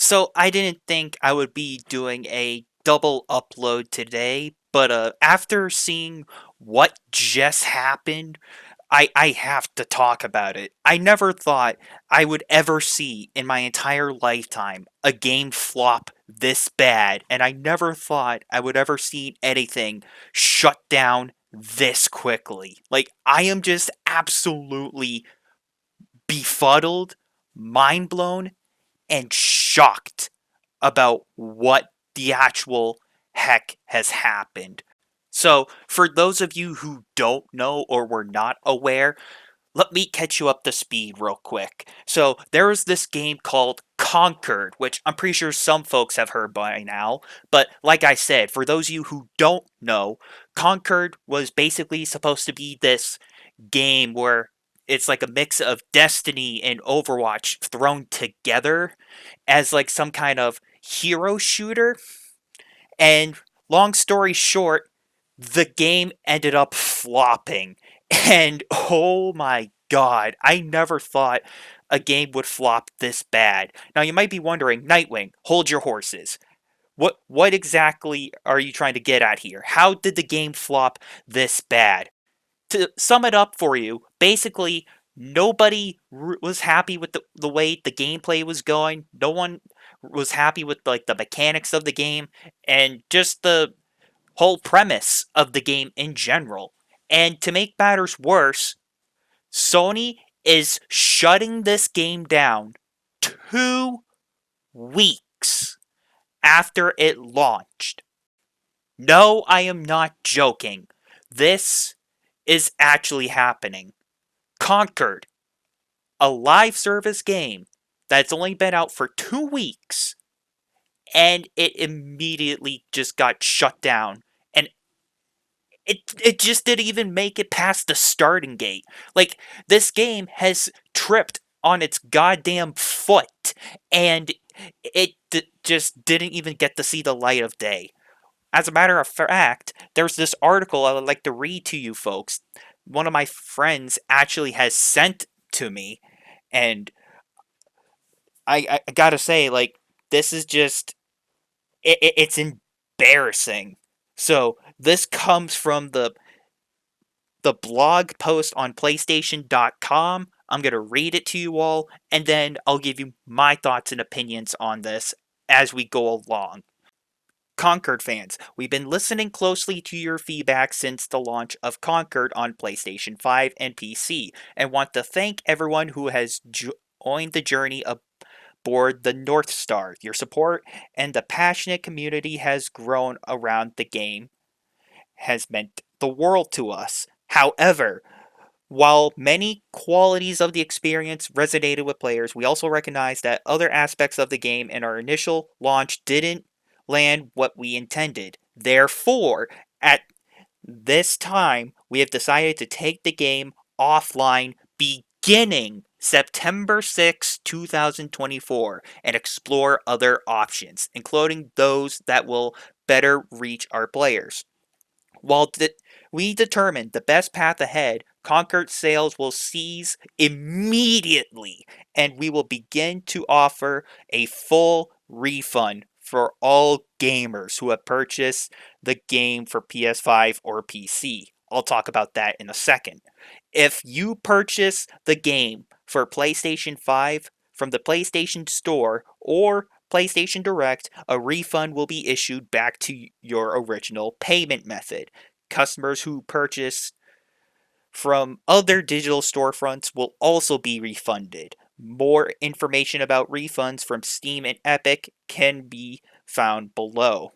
So I didn't think I would be doing a double upload today, but after seeing what just happened, I have to talk about it. I never thought I would ever see in my entire lifetime a game flop this bad, and I never thought I would ever see anything shut down this quickly. Like, I am just absolutely befuddled, mind blown, and shocked about what the actual heck has happened. So, for those of you who don't know or were not aware, let me catch you up to speed real quick. So, there is this game called Concord, which I'm pretty sure some folks have heard by now. But, like I said, for those of you who don't know, Concord was basically supposed to be this game where it's like a mix of Destiny and Overwatch thrown together as like some kind of hero shooter. And long story short, the game ended up flopping. And oh my god, I never thought a game would flop this bad. Now you might be wondering, Nightwing, hold your horses. What exactly are you trying to get at here? How did the game flop this bad? To sum it up for you, basically nobody was happy with the way the gameplay was going. No one was happy with like the mechanics of the game and just the whole premise of the game in general. And to make matters worse, Sony is shutting this game down 2 weeks after it launched. No, I am not joking. This is actually happening. Concord, a live service game that's only been out for 2 weeks, and it immediately just got shut down. And it just didn't even make it past the starting gate. Like, this game has tripped on its goddamn foot, and it just didn't even get to see the light of day. As a matter of fact, there's this article I would like to read to you folks. One of my friends actually has sent to me, and I gotta say, like, this is just it's embarrassing. So this comes from the blog post on PlayStation.com. I'm gonna read it to you all, and then I'll give you my thoughts and opinions on this as we go along. Concord fans, we've been listening closely to your feedback since the launch of Concord on PlayStation 5 and PC, and want to thank everyone who has joined the journey aboard the North Star. Your support and the passionate community has grown around the game has meant the world to us. However, while many qualities of the experience resonated with players, we also recognize that other aspects of the game in our initial launch didn't land what we intended. Therefore, at this time, we have decided to take the game offline beginning September 6, 2024, and explore other options, including those that will better reach our players. While we determine the best path ahead, Concord sales will cease immediately, and we will begin to offer a full refund for all gamers who have purchased the game for PS5 or PC. I'll talk about that in a second. If you purchase the game for PlayStation 5 from the PlayStation Store or PlayStation Direct, a refund will be issued back to your original payment method. Customers who purchase from other digital storefronts will also be refunded. More information about refunds from Steam and Epic can be found below.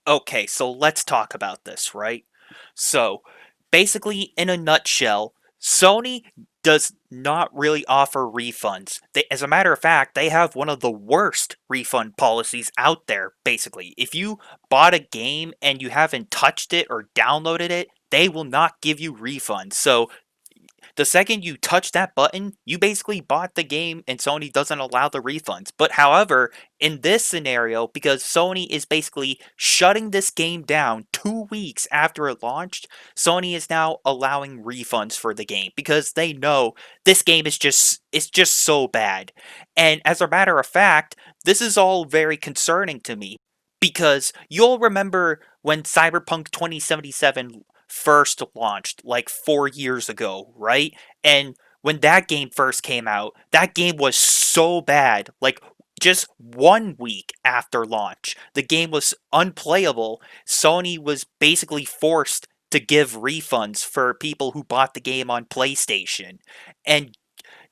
Okay, so let's talk about this, right? So, basically, in a nutshell, Sony does not really offer refunds. As a matter of fact, they have one of the worst refund policies out there, basically. If you bought a game and you haven't touched it or downloaded it, they will not give you refunds. So, The second you touch that button, you basically bought the game and Sony doesn't allow the refunds. But however, in this scenario, because Sony is basically shutting this game down 2 weeks after it launched, Sony is now allowing refunds for the game because they know this game is just it's just so bad. And as a matter of fact, this is all very concerning to me because you'll remember when Cyberpunk 2077 first launched like 4 years ago, right? And when that game first came out, that game was so bad. Like just 1 week after launch, the game was unplayable. Sony was basically forced to give refunds for people who bought the game on PlayStation. And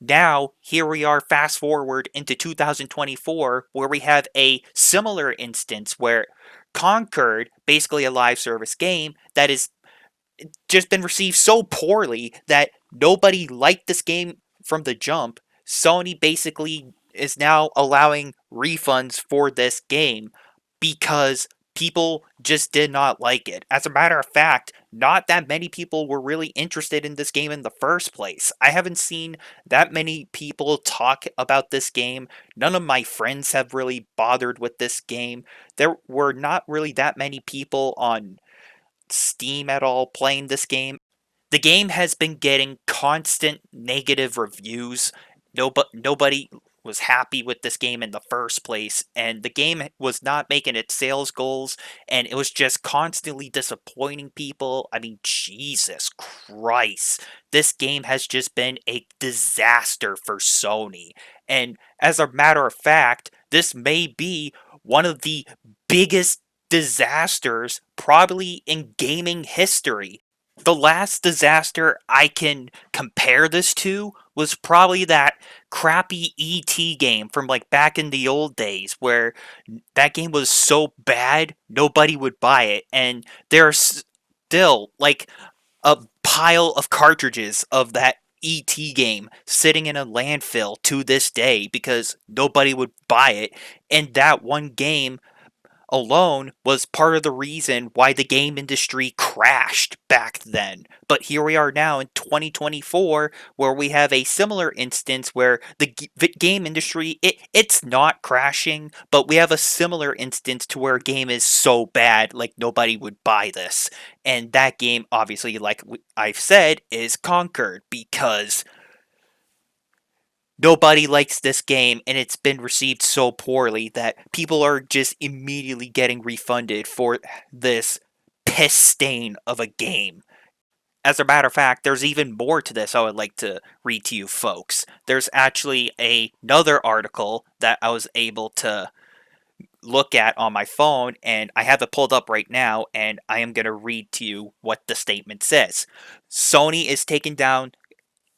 now, here we are, fast forward into 2024, where we have a similar instance where Concord, basically a live service game that is just been received so poorly that nobody liked this game from the jump. Sony basically is now allowing refunds for this game because people just did not like it. As a matter of fact, not that many people were really interested in this game in the first place. I haven't seen that many people talk about this game. None of my friends have really bothered with this game. There were not really that many people on Steam at all playing this game. The game has been getting constant negative reviews. Nobody was happy with this game in the first place, and the game was not making its sales goals, and it was just constantly disappointing people. I mean, Jesus Christ. This game has just been a disaster for Sony. And as a matter of fact, this may be one of the biggest disasters probably in gaming history. The last disaster I can compare this to was probably that crappy ET game from like back in the old days where that game was so bad nobody would buy it, and there's still like a pile of cartridges of that ET game sitting in a landfill to this day because nobody would buy it, and that one game alone was part of the reason why the game industry crashed back then. But here we are now in 2024 where we have a similar instance where the game industry it's not crashing, but we have a similar instance to where a game is so bad like nobody would buy this. And that game obviously like I've said is Conquered because nobody likes this game and it's been received so poorly that people are just immediately getting refunded for this piss stain of a game. As a matter of fact, there's even more to this I would like to read to you folks. There's actually another article that I was able to look at on my phone, and I have it pulled up right now, and I am going to read to you what the statement says. Sony is taking down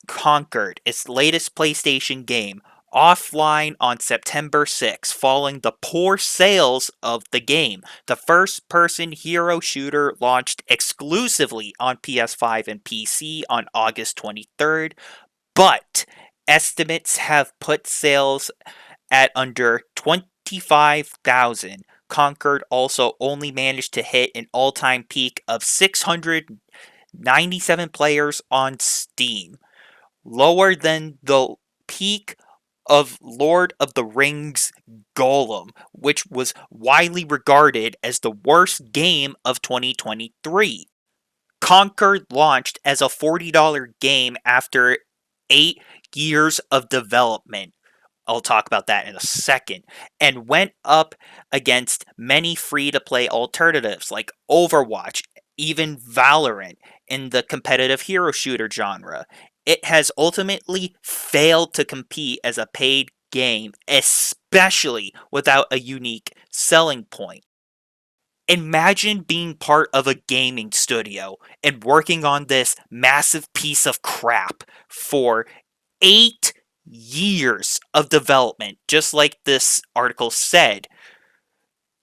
Conquered, its latest PlayStation game, offline on September 6, following the poor sales of the game. The first person hero shooter launched exclusively on PS5 and PC on August 23rd, but estimates have put sales at under 25,000. Conquered also only managed to hit an all time peak of 697 players on Steam, lower than the peak of Lord of the Rings Golem, which was widely regarded as the worst game of 2023. Conquer launched as a $40 game after 8 years of development. I'll talk about that in a second, and went up against many free-to-play alternatives like Overwatch, even Valorant in the competitive hero shooter genre. It has ultimately failed to compete as a paid game, especially without a unique selling point. Imagine being part of a gaming studio and working on this massive piece of crap for 8 years of development, just like this article said.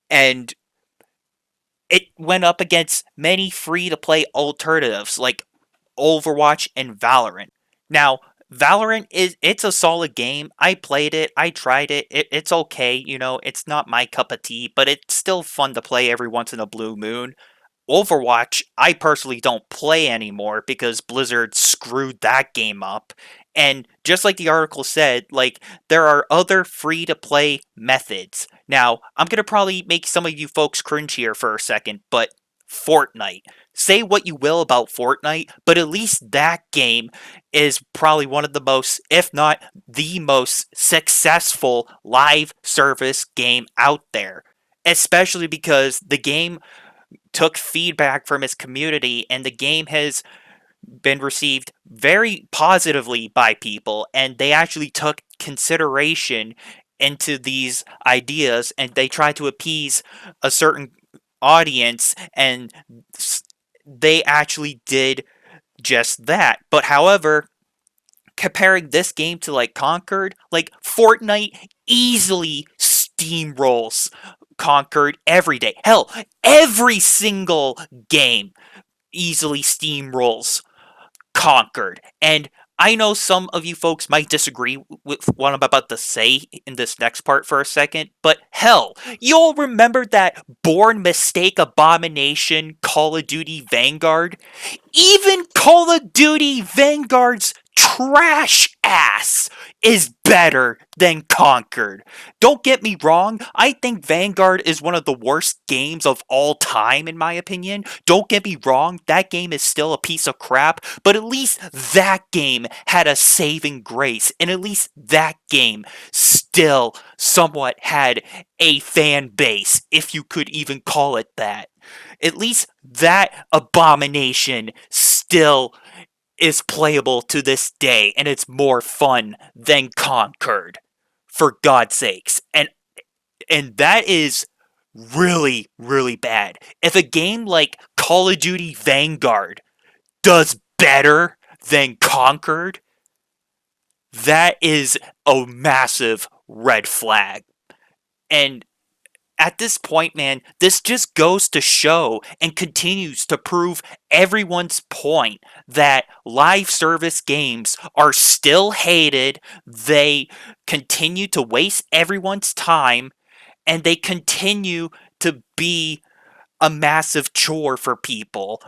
And it went up against many free to play alternatives like Overwatch and Valorant. Now, Valorant it's a solid game. I played it, I tried it. It's okay, it's not my cup of tea, but it's still fun to play every once in a blue moon. Overwatch, I personally don't play anymore because Blizzard screwed that game up. And just like the article said, like, there are other free to play methods. Now, I'm going to probably make some of you folks cringe here for a second, but Fortnite. Say what you will about Fortnite, but at least that game is probably one of the most, if not the most successful live service game out there. Especially because the game took feedback from his community, and the game has been received very positively by people, and they actually took consideration into these ideas, and they tried to appease a certain audience, and they actually did just that. But however, comparing this game to like Concord, like Fortnite easily steamrolls Concord every day. Hell, every single game easily steamrolls Concord. And I know some of you folks might disagree with what I'm about to say in this next part for a second, but hell, you'll remember that Born Mistake Abomination Call of Duty Vanguard? Even Call of Duty Vanguard's trash ass is better than Concord. Don't get me wrong, I think Vanguard is one of the worst games of all time, in my opinion. Don't get me wrong, that game is still a piece of crap, but at least that game had a saving grace, and at least that game still somewhat had a fan base, if you could even call it that. At least that abomination still is playable to this day, and it's more fun than Concord, for God's sakes. And that is really, really bad. If a game like Call of Duty Vanguard does better than Concord, that is a massive red flag. And at this point, man, this just goes to show and continues to prove everyone's point that live service games are still hated, they continue to waste everyone's time, and they continue to be a massive chore for people.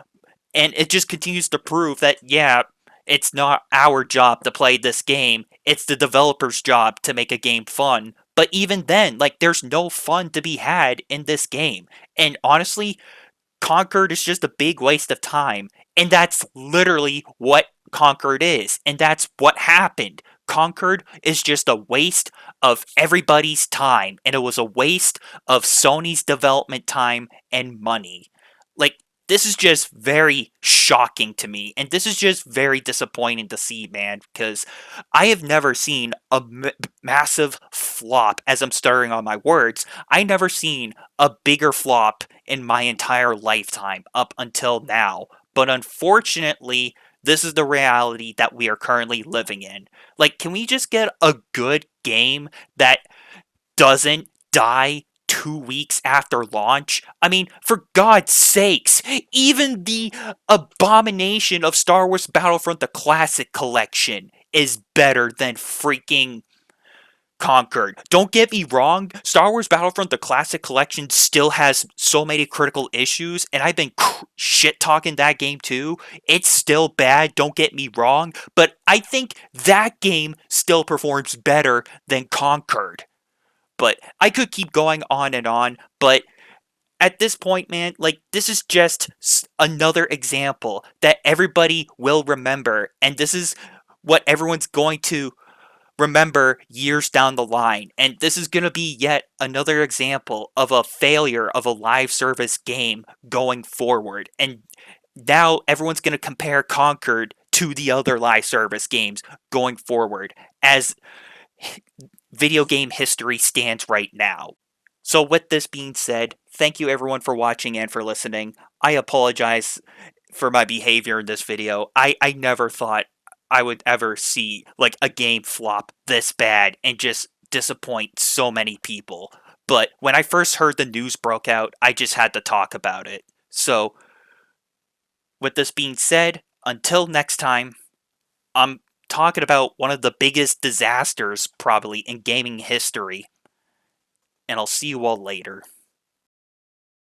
And it just continues to prove that, yeah, it's not our job to play this game, it's the developer's job to make a game fun. But even then, like, there's no fun to be had in this game. And honestly, Concord is just a big waste of time. And that's literally what Concord is. And that's what happened. Concord is just a waste of everybody's time. And it was a waste of Sony's development time and money. Like, this is just very shocking to me. And this is just very disappointing to see, man. Because I have never seen a massive flop, as I'm stuttering on my words. I never seen a bigger flop in my entire lifetime up until now. But unfortunately, this is the reality that we are currently living in. Like, can we just get a good game that doesn't die 2 weeks after launch? I mean, for God's sakes, even the abomination of Star Wars Battlefront the Classic Collection is better than freaking Concord. Don't get me wrong, Star Wars Battlefront the Classic Collection still has so many critical issues, and I've been shit talking that game too. It's still bad, don't get me wrong, but I think that game still performs better than Concord. But I could keep going on, but at this point, man, like, this is just another example that everybody will remember, and this is what everyone's going to remember years down the line. And this is going to be yet another example of a failure of a live service game going forward. And now everyone's going to compare Concord to the other live service games going forward as video game history stands right now. So with this being said, thank you everyone for watching and for listening. I apologize for my behavior in this video. I never thought I would ever see like a game flop this bad and just disappoint so many people. But when I first heard the news broke out, I just had to talk about it. So with this being said, until next time, I'm talking about one of the biggest disasters probably in gaming history. And I'll see you all later.